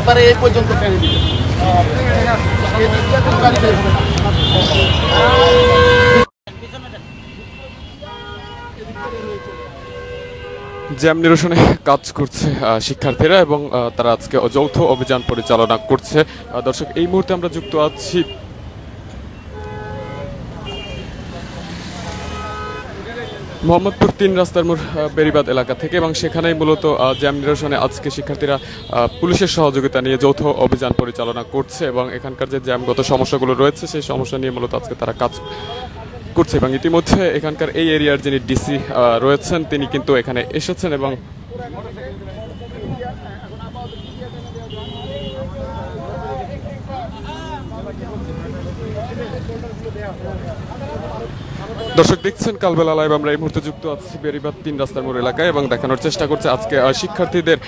একবারে এই পর্যন্ত টেনে দিবে। জ্যাম নিরসনে কাজ করছে শিক্ষার্থীরা এবং তারা আজকে যৌথ অভিযান পরিচালনা করছে। দর্শক, এই মুহূর্তে আমরা যুক্ত আছি মোহাম্মদপুর ৩ রাস্তার মোড় বেড়িবাঁধ এলাকা থেকে এবং সেখানেই মূলত জ্যাম নিরসনে আজকে শিক্ষার্থীরা পুলিশের সহযোগিতা নিয়ে যৌথ অভিযান পরিচালনা করছে এবং এখানকার যে জ্যামগত সমস্যাগুলো রয়েছে সেই সমস্যা নিয়ে মূলত আজকে তারা কাজ করছে এবং ইতিমধ্যে এখানকার এই এরিয়ার যিনি ডিসি রয়েছেন তিনি কিন্তু এখানে এসেছেন এবং দর্শক দেখছেন কালবেলা লাইভ। আমরা এই মুহূর্তে যুক্ত আছি বেড়িবাঁধ ৩ রাস্তার মোড় এলাকায় এবং দেখানোর চেষ্টা করছে আজকে শিক্ষার্থীদের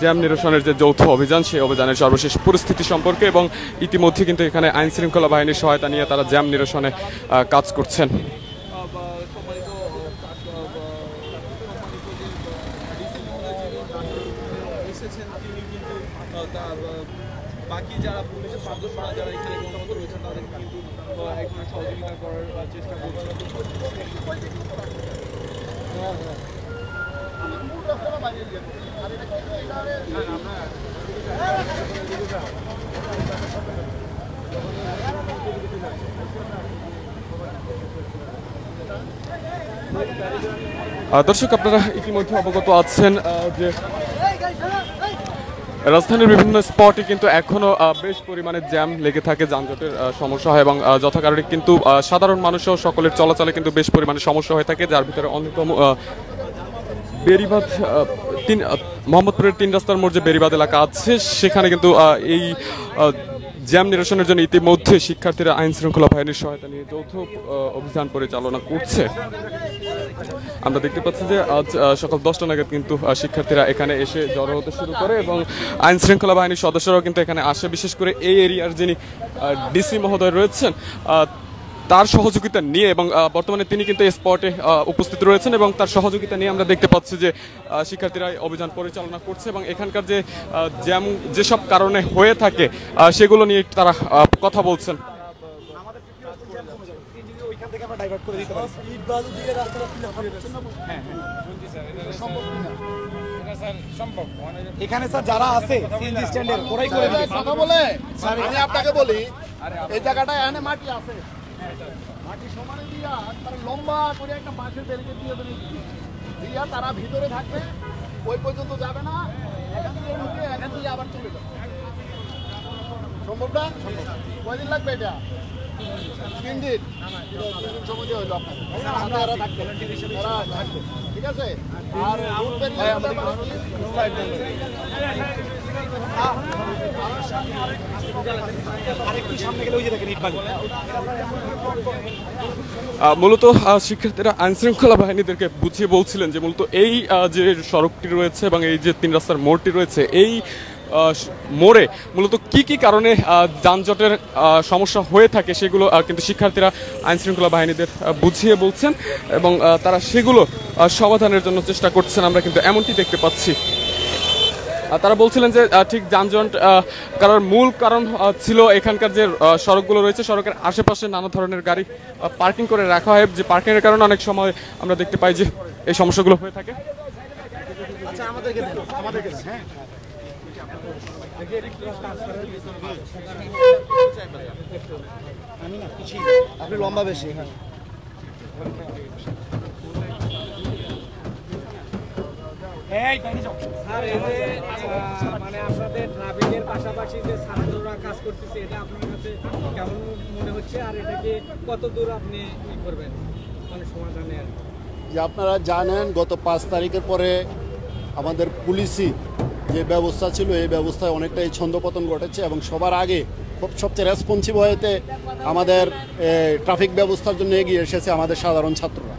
জ্যাম নিরসনের যে যৌথ অভিযান সেই অভিযানের সর্বশেষ পরিস্থিতি সম্পর্কে এবং ইতিমধ্যে কিন্তু এখানে আইন শৃঙ্খলা বাহিনীর সহায়তা নিয়ে তারা জ্যাম নিরসনে কাজ করছেন। বাকি যারা পুলিশের সদস্যরা যারা এখানে মোটামুটি রয়েছেন তাদের কিন্তু এখানে সহযোগিতা করার চেষ্টা করছে। দর্শক, আপনারা ইতিমধ্যে অবগত আছেন যে রাজধানীর বিভিন্ন স্পটে কিন্তু এখনো বেশ পরিমাণে জ্যাম লেগে থাকে, যানজটের সমস্যা হয় এবং যথাকারণে কিন্তু সাধারণ মানুষও সকলের চলাচলে কিন্তু বেশ পরিমাণে সমস্যা হয়ে থাকে, যার ভিতরে অন্যতম বেড়িবাঁধ মোহাম্মদপুরের ৩ রাস্তার মোড় যে বেড়িবাঁধ এলাকা আছে সেখানে কিন্তু এই জ্যাম নিরসনের জন্য ইতিমধ্যে শিক্ষার্থীরা আইন শৃঙ্খলা বাহিনীর সহায়তা নিয়ে যৌথ অভিযান পরিচালনা করছে। আমরা দেখতে পাচ্ছি যে আজ সকাল 10টা নাগাদ কিন্তু শিক্ষার্থীরা এখানে এসে জড়ো হতে শুরু করে এবং আইন শৃঙ্খলা বাহিনীর সদস্যরাও কিন্তু এখানে আসে। বিশেষ করে এই এরিয়ার যিনি ডিসি মহোদয় রয়েছেন তার সহযোগিতা নিয়ে এবং বর্তমানে তিনি কিন্তু এই স্পটে উপস্থিত রয়েছেন এবং তার সহযোগিতা নিয়ে আমরা দেখতে পাচ্ছি যে শিক্ষার্থীরা অভিযান পরিচালনা করছে এবং এখানকার যে জ্যাম যেসব কারণে হয়ে থাকে সেগুলো নিয়ে তারা কথা বলছেন। এখানে স্যার যারা আছে সিএনজি স্ট্যান্ডের ওরাই করে দিবে কথা বলে। আমি আপনাকে বলি এই জায়গাটায় এখানে মাটি আছে, মাটি সমানে দিয়া তারা লম্বা করে একটা বাঁশের ব্যারিকেড দিয়ে দিয়া তারা ভিতরে থাকবে, ওই পর্যন্ত যাবে না, এখান থেকে ঢুকে এখান থেকে আবার চলে যাবে। সম্ভব না? কয়দিন লাগবে এটা? 3 দিন সময় দিয়ে হইলো আপনার থাকবে, ঠিক আছে। আর মূলত শিক্ষার্থীরা আইন শৃঙ্খলা বাহিনীদেরকে বুঝিয়ে বলছিলেন যে মূলত এই যে সড়কটি রয়েছে এবং এই যে 3 রাস্তার মোড়টি রয়েছে এই মোড়ে মূলত কি কারণে যানজটের সমস্যা হয়ে থাকে সেগুলো কিন্তু শিক্ষার্থীরা আইন শৃঙ্খলা বাহিনীদের বুঝিয়ে বলছেন এবং তারা সেগুলো সমাধানের জন্য চেষ্টা করছেন। আমরা কিন্তু এমনটি দেখতে পাচ্ছি। তারা বলছিলেন যে ঠিক যানজট কারণ মূল কারণ ছিল এখানকার যে সড়কগুলো রয়েছে সড়কের আশেপাশে নানা ধরনের গাড়ি পার্কিং করে রাখা হয়, যে পার্কিংয়ের কারণে অনেক সময় আমরা দেখতে পাই যে এই সমস্যাগুলো হয়ে থাকে। আপনি লম্বা বেশি, হ্যাঁ মানে আপনাদের ট্রাফিকের পাশাপাশি যে ছাত্ররা কাজ করতেছে এটা আপনার কাছে কেমন মনে হচ্ছে আর এটাকে কত দূর আপনি ই করবেন মানে সমাধানের? যে আপনারা জানেন গত 5 তারিখের পরে আমাদের পুলিশি যে ব্যবস্থা ছিল এই ব্যবস্থায় অনেকটাই ছন্দপতন ঘটেছে এবং সবার আগে সবচেয়ে রেসপন্সিভ হয়েতে আমাদের ট্রাফিক ব্যবস্থার জন্য এগিয়ে এসেছে আমাদের সাধারণ ছাত্ররা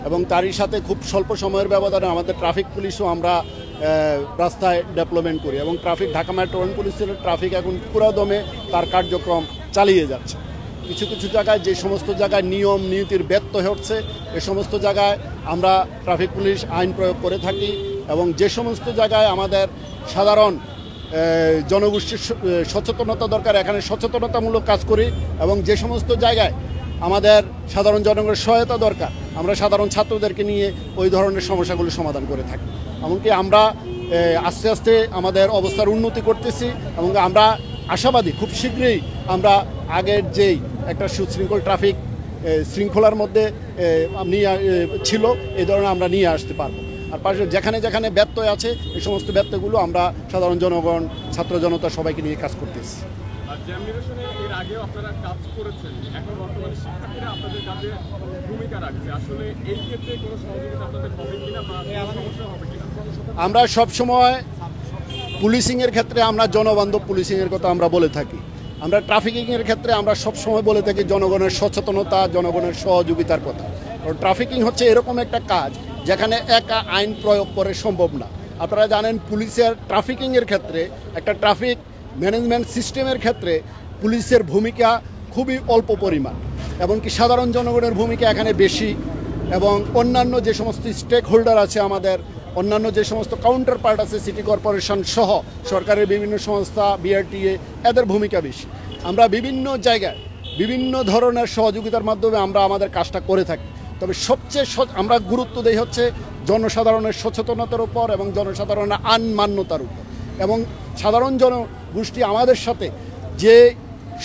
এবং তারই সাথে খুব স্বল্প সময়ের ব্যবধানে আমাদের ট্রাফিক পুলিশও আমরা রাস্তায় ডেভেলপমেন্ট করি এবং ঢাকা মেট্রোপলিটন পুলিশের ট্রাফিক এখন পুরো দমে তার কার্যক্রম চালিয়ে যাচ্ছে। কিছু কিছু জায়গায় যে সমস্ত জায়গায় নিয়ম নীতির ব্যত্যয় হচ্ছে এ সমস্ত জায়গায় আমরা ট্রাফিক পুলিশ আইন প্রয়োগ করে থাকি এবং যে সমস্ত জায়গায় আমাদের সাধারণ জনগোষ্ঠীর সচেতনতা দরকার, এখানে সচেতনতামূলক কাজ করি এবং যে সমস্ত জায়গায় আমাদের সাধারণ জনগণের সহায়তা দরকার আমরা সাধারণ ছাত্রদেরকে নিয়ে ওই ধরনের সমস্যাগুলো সমাধান করে থাকি। এমনকি আমরা আস্তে আস্তে আমাদের অবস্থার উন্নতি করতেছি এবং আমরা আশাবাদী খুব শীঘ্রই আমরা আগের যেই একটা সুশৃঙ্খল ট্রাফিক শৃঙ্খলার মধ্যে ছিল এই ধরনের আমরা নিয়ে আসতে পারবো। আর পাশে যেখানে যেখানে ব্যত্যয় আছে এই সমস্ত ব্যত্যয়গুলো আমরা সাধারণ জনগণ ছাত্র জনতা সবাইকে নিয়ে কাজ করতেছি। জ্যাম নিরসনে এর আগেও আপনারা কাজ করেছেন, এখন বর্তমানে শিক্ষার্থীরা আপনাদের কাজে ভূমিকা রাখছে, আসলে এই ক্ষেত্রে কোনো সহযোগিতা আপনাদের হবে কিনা বা সমস্যা হবে কিনা? আমরা সবসময় পুলিশিংয়ের ক্ষেত্রে আমরা জনবান্ধব পুলিশিংয়ের কথা আমরা বলে থাকি। আমরা ট্রাফিকিংয়ের ক্ষেত্রে আমরা সবসময় বলে থাকি জনগণের সচেতনতা, জনগণের সহযোগিতার কথা। কারণ ট্রাফিকিং হচ্ছে এরকম একটা কাজ যেখানে একা আইন প্রয়োগ করে সম্ভব না। আপনারা জানেন পুলিশের ট্রাফিকিংয়ের ক্ষেত্রে একটা ট্রাফিক ম্যানেজমেন্ট সিস্টেমের ক্ষেত্রে পুলিশের ভূমিকা খুবই অল্প পরিমাণ, এমনকি সাধারণ জনগণের ভূমিকা এখানে বেশি এবং অন্যান্য যে সমস্ত স্টেক হোল্ডার আছে আমাদের, অন্যান্য যে সমস্ত কাউন্টার পার্ট আছে সিটি কর্পোরেশন সহ সরকারের বিভিন্ন সংস্থা, বিআরটিএ, এদের ভূমিকা বেশি। আমরা বিভিন্ন জায়গায় বিভিন্ন ধরনের সহযোগিতার মাধ্যমে আমরা আমাদের কাজটা করে থাকি। তবে সবচেয়ে আমরা গুরুত্ব দেই হচ্ছে জনসাধারণের সচেতনতার উপর এবং জনসাধারণের আইন মান্যতার উপর। এবং সাধারণ জনগোষ্ঠী আমাদের সাথে যে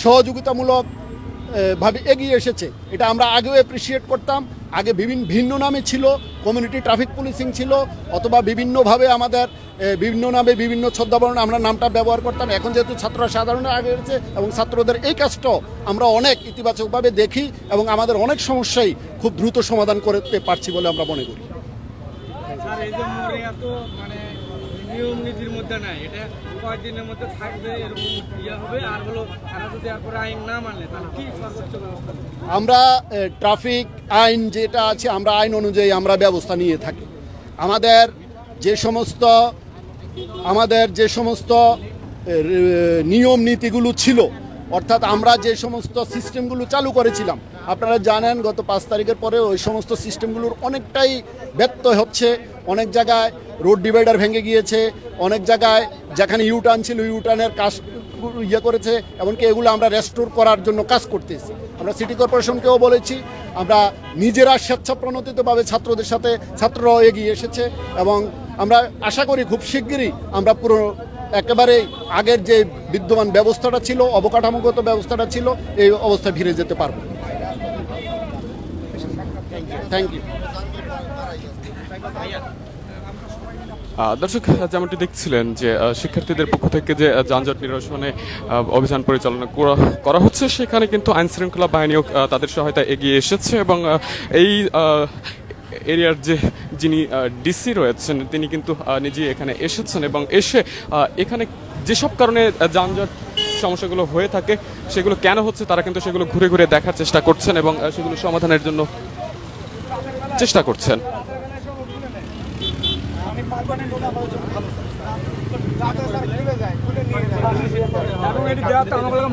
সহযোগিতামূলক ভাবে এগিয়ে এসেছে এটা আমরা আগেও অ্যাপ্রিসিয়েট করতাম। আগে ভিন্ন নামে ছিল, কমিউনিটি ট্রাফিক পুলিশিং ছিল, অথবা বিভিন্নভাবে আমাদের বিভিন্ন নামে বিভিন্ন ছদ্মাবরণে আমরা নামটা ব্যবহার করতাম। এখন যেহেতু ছাত্ররা সাধারণে আগে এসেছে এবং ছাত্রদের এই কাজটাও আমরা অনেক ইতিবাচকভাবে দেখি এবং আমাদের অনেক সমস্যাই খুব দ্রুত সমাধান করতে পারছি বলে আমরা মনে করি। নিয়ম নীতির মধ্যে নাই, এটা কয়েকদিনের মধ্যে থাকবে এরকম হবে। আর হলো তারা যদি এরপরে আইন না মানলে তাহলে কি সর্বোচ্চ ব্যবস্থা? আমরা ট্রাফিক আইন যেটা আছে আমরা আইন অনুযায়ী আমরা ব্যবস্থা নিয়ে থাকি। আমাদের যে সমস্ত নিয়ম নীতিগুলো ছিল, অর্থাৎ আমরা যে সমস্ত সিস্টেমগুলো চালু করেছিলাম, আপনারা জানেন গত 5 তারিখের পরে ওই সমস্ত সিস্টেমগুলোর অনেকটাই ব্যত্যয় হচ্ছে। অনেক জায়গায় রোড ডিভাইডার ভেঙে গিয়েছে, অনেক জায়গায় যেখানে ইউটার্ন ছিল ইউটার্নের কাজ করেছে, এমনকি এগুলো আমরা রেস্টোর করার জন্য কাজ করতেছি। আমরা সিটি কর্পোরেশনকেও বলেছি, আমরা নিজেরা স্বেচ্ছাপ্রণোদিতভাবে ছাত্রদের সাথে ছাত্ররাও এগিয়ে এসেছে এবং আমরা আশা করি খুব শিগগিরই আমরা পুরো একেবারে আগের যে বিদ্যমান ব্যবস্থাটা ছিল, অবকাঠামোগত ব্যবস্থাটা ছিল, এই অবস্থায় ফিরে যেতে পারবো। Thank you. দর্শক, যেমনটি দেখছিলেন যে শিক্ষার্থীদের পক্ষ থেকে যে যানজট নিরসনে অভিযান পরিচালনা করা হচ্ছে, সেখানে কিন্তু আইন শৃঙ্খলা বাহিনীও তাদের সহায়তা এগিয়ে এসেছে এবং এই এরিয়ার যিনি ডিসি রয়েছেন তিনি কিন্তু নিজেই এখানে এসেছেন এবং এসে এখানে যেসব কারণে যানজট সমস্যাগুলো হয়ে থাকে সেগুলো কেন হচ্ছে তারা কিন্তু সেগুলো ঘুরে ঘুরে দেখার চেষ্টা করছেন এবং সেগুলো সমাধানের জন্য চেষ্টা করছেন।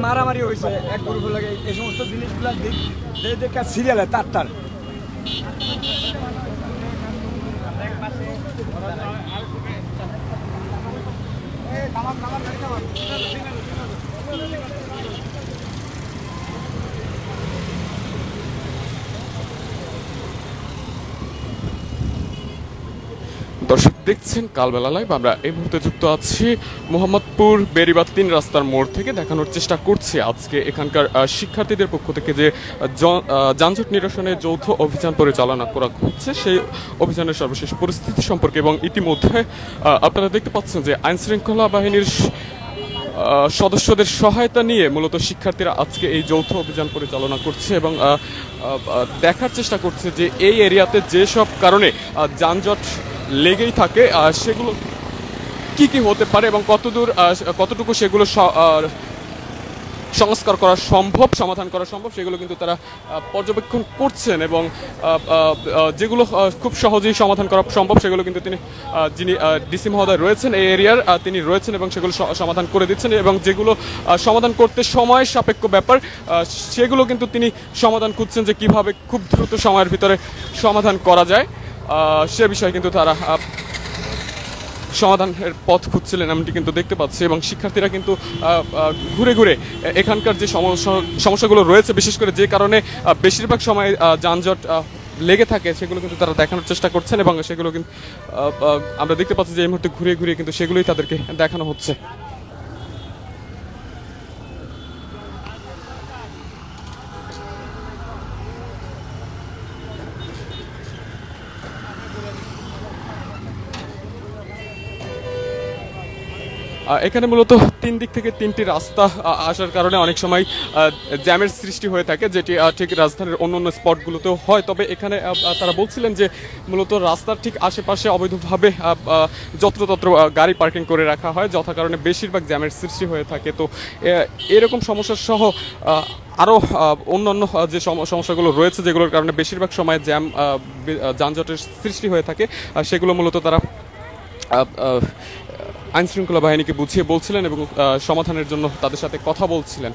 মারামারি হয়েছে এক গ্রুপ লাগে, এই সমস্ত জিনিসগুলো দেখে সিরিয়ালে তার দর্শক দেখছেন কালবেলা লাইভ। আমরা এই মুহূর্তে যুক্ত আছি মোহাম্মদপুর বেড়িবাঁধ 3 রাস্তার মোড় থেকে। দেখানোর চেষ্টা করছি আজকে এখানকার শিক্ষার্থীদের পক্ষ থেকে যে যানজট নিরসনে যৌথ অভিযান পরিচালনা করা হচ্ছে সেই অভিযানের সর্বশেষ পরিস্থিতি সম্পর্কে। এবং ইতিমধ্যে আপনারা দেখতে পাচ্ছেন যে আইনশৃঙ্খলা বাহিনীর সদস্যদের সহায়তা নিয়ে মূলত শিক্ষার্থীরা আজকে এই যৌথ অভিযান পরিচালনা করছে এবং দেখার চেষ্টা করছে যে এই এরিয়াতে যেসব কারণে যানজট লেগেই থাকে সেগুলো কি কি হতে পারে এবং কতটুকু সেগুলো সংস্কার করা সম্ভব, সমাধান করা সম্ভব, সেগুলো কিন্তু তারা পর্যবেক্ষণ করছেন এবং যেগুলো খুব সহজেই সমাধান করা সম্ভব সেগুলো কিন্তু যিনি ডিসি মহোদয় রয়েছেন এই এরিয়ার তিনি রয়েছেন এবং সেগুলো সমাধান করে দিচ্ছেন এবং যেগুলো সমাধান করতে সময় সাপেক্ষ ব্যাপার সেগুলো কিন্তু তিনি সমাধান খুঁজছেন যে কিভাবে খুব দ্রুত সময়ের ভিতরে সমাধান করা যায় সে বিষয়ে কিন্তু তারা সমাধানের পথ খুঁজছিলেন এমনটি কিন্তু দেখতে পাচ্ছি, এবং শিক্ষার্থীরা কিন্তু ঘুরে ঘুরে এখানকার যে সমস্যাগুলো রয়েছে, বিশেষ করে যে কারণে বেশিরভাগ সময় যানজট লেগে থাকে, সেগুলো কিন্তু তারা দেখানোর চেষ্টা করছেন, এবং সেগুলো কিন্তু আমরা দেখতে পাচ্ছি যে এই মুহূর্তে ঘুরে ঘুরে কিন্তু সেগুলোই তাদেরকে দেখানো হচ্ছে। এখানে মূলত 3 দিক থেকে 3টি রাস্তা আসার কারণে অনেক সময় জ্যামের সৃষ্টি হয়ে থাকে, যেটি ঠিক রাজধানীর অন্য স্পটগুলোতেও হয়। তবে এখানে তারা বলছিলেন যে মূলত রাস্তার ঠিক আশেপাশে অবৈধভাবে যত্রতত্র গাড়ি পার্কিং করে রাখা হয়, যথা কারণে বেশিরভাগ জ্যামের সৃষ্টি হয়ে থাকে। তো এরকম সমস্যা সহ আরও অন্যান্য যে সমস্যাগুলো রয়েছে, যেগুলোর কারণে বেশিরভাগ সময় যানজটের সৃষ্টি হয়ে থাকে, সেগুলো মূলত তারা আইনশৃঙ্খলা বাহিনীকে বুঝিয়ে বলছিলেন এবং সমাধানের জন্য তাদের সাথে কথা বলছিলেন।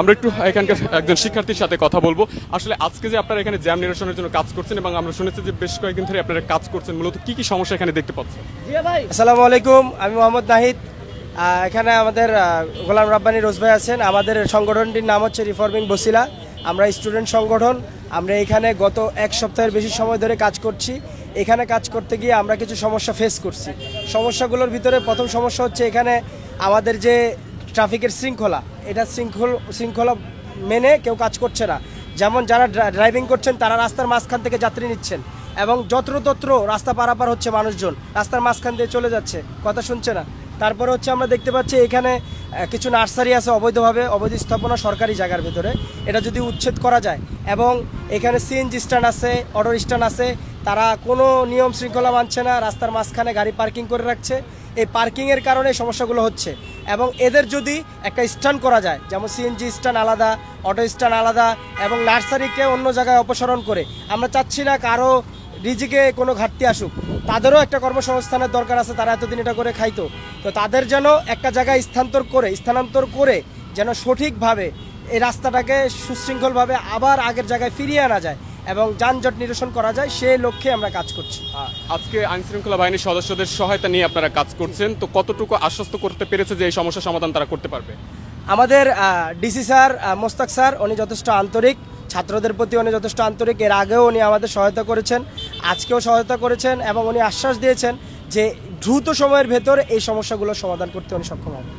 আমরা একটু এখানকার একজন শিক্ষার্থীর সাথে কথা বলবো। আসলে আজকে যে আপনারা এখানে জ্যাম নিরসনের জন্য কাজ করছেন, এবং আমরা শুনেছি যে বেশ কয়েকদিন ধরে আপনারা কাজ করছেন, মূলত কি কি সমস্যা এখানে দেখতে পাচ্ছেন? আসসালামু আলাইকুম, আমি মোহাম্মদ নাহিদ। এখানে আমাদের গোলাম রাব্বানী রোজ ভাই আছেন। আমাদের সংগঠনটির নাম হচ্ছে রিফর্মিং বসিলা। আমরা স্টুডেন্ট সংগঠন। আমরা এখানে গত 1 সপ্তাহের বেশি সময় ধরে কাজ করছি। এখানে কাজ করতে গিয়ে আমরা কিছু সমস্যা ফেস করছি। সমস্যাগুলোর ভিতরে প্রথম সমস্যা হচ্ছে এখানে আমাদের যে ট্রাফিকের শৃঙ্খলা, এটা শৃঙ্খলা মেনে কেউ কাজ করছে না। যেমন যারা ড্রাইভিং করছেন তারা রাস্তার মাঝখান থেকে যাত্রী নিচ্ছেন, এবং যত্রতত্র রাস্তা পারাপার হচ্ছে, মানুষজন রাস্তার মাঝখান দিয়ে চলে যাচ্ছে, কথা শুনছে না। তারপরে হচ্ছে আমরা দেখতে পাচ্ছি এখানে কিছু নার্সারি আছে অবৈধভাবে, অবৈধ স্থাপনা সরকারি জায়গার ভিতরে, এটা যদি উচ্ছেদ করা যায়। এবং এখানে সিএনজি স্ট্যান্ড আছে, অটো স্ট্যান্ড আছে, তারা কোনো নিয়ম শৃঙ্খলা মানছে না, রাস্তার মাঝখানে গাড়ি পার্কিং করে রাখছে। এই পার্কিংয়ের কারণে সমস্যাগুলো হচ্ছে। এবং এদের যদি একটা স্ট্যান্ড করা যায়, যেমন সিএনজি স্ট্যান্ড আলাদা, অটো স্ট্যান্ড আলাদা, এবং নার্সারিকে অন্য জায়গায় অপসারণ করে, আমরা চাচ্ছি না কারো রিজিকে কোনো ঘাটতি আসুক, তাদেরও একটা কর্মসংস্থানের দরকার আছে। তারা এতদিন এটা করে খাইতো, তো তাদের যেন একটা জায়গায় স্থানান্তর করে যেন সঠিকভাবে এই রাস্তাটাকে সুশৃঙ্খলভাবে আবার আগের জায়গায় ফিরিয়ে আনা যায় এবং যানজট নিরসন করা যায়, সেই লক্ষ্যে আমরা কাজ করছি। আজকে আইনশৃঙ্খলা বাহিনীর সদস্যদের সহায়তা নিয়ে আপনারা কাজ করছেন, তো কতটুকু আশ্বস্ত করতে পেরেছে যে এই সমস্যার সমাধান তারা করতে পারবে? আমাদের ডিসি স্যার মোস্তাক স্যার, উনি যথেষ্ট আন্তরিক, ছাত্রদের প্রতি উনি যথেষ্ট আন্তরিক। এর আগেও উনি আমাদের সহায়তা করেছেন, আজকেও সহায়তা করেছেন, এবং উনি আশ্বাস দিয়েছেন যে দ্রুত সময়ের ভেতর এই সমস্যাগুলোর সমাধান করতে উনি সক্ষম হবেন।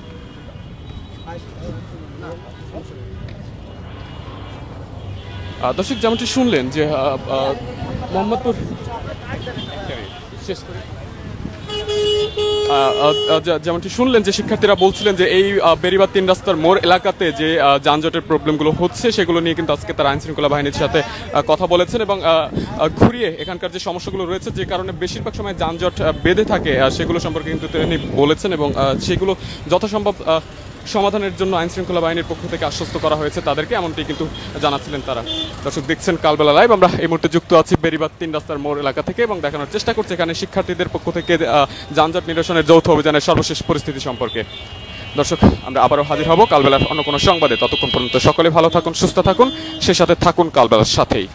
দর্শক, যেমনটি শুনলেন যে মোহাম্মদপুর শেষ করে যেমনটি শুনলেন যে শিক্ষার্থীরা বলছিলেন যে এই বেরিবাদ 3 রাস্তার মোড় এলাকাতে যে যানজটের প্রবলেমগুলো হচ্ছে, সেগুলো নিয়ে কিন্তু আজকে তারা আইনশৃঙ্খলা বাহিনীর সাথে কথা বলেছেন, এবং ঘুরিয়ে এখানকার যে সমস্যাগুলো রয়েছে, যে কারণে বেশিরভাগ সময় যানজট বেঁধে থাকে, সেগুলো সম্পর্কে কিন্তু তিনি বলেছেন, এবং সেগুলো যথাসম্ভব সমাধানের জন্য আইনশৃঙ্খলা বাহিনীর পক্ষ থেকে আশ্বস্ত করা হয়েছে তাদেরকে, এমনটি কিন্তু জানাচ্ছিলেন তারা। দর্শক, দেখছেন কালবেলা লাইভ। আমরা এই মুহূর্তে যুক্ত আছি বেরিবাদ 3 রাস্তার মোড় এলাকা থেকে, এবং দেখানোর চেষ্টা করছি এখানে শিক্ষার্থীদের পক্ষ থেকে যানজট নিরসনের যৌথ অভিযানের সর্বশেষ পরিস্থিতি সম্পর্কে। দর্শক, আমরা আবারও হাজির হব কালবেলার অন্য কোনো সংবাদে। ততক্ষণ পর্যন্ত সকলে ভালো থাকুন, সুস্থ থাকুন, সে সাথে থাকুন কালবেলার সাথেই।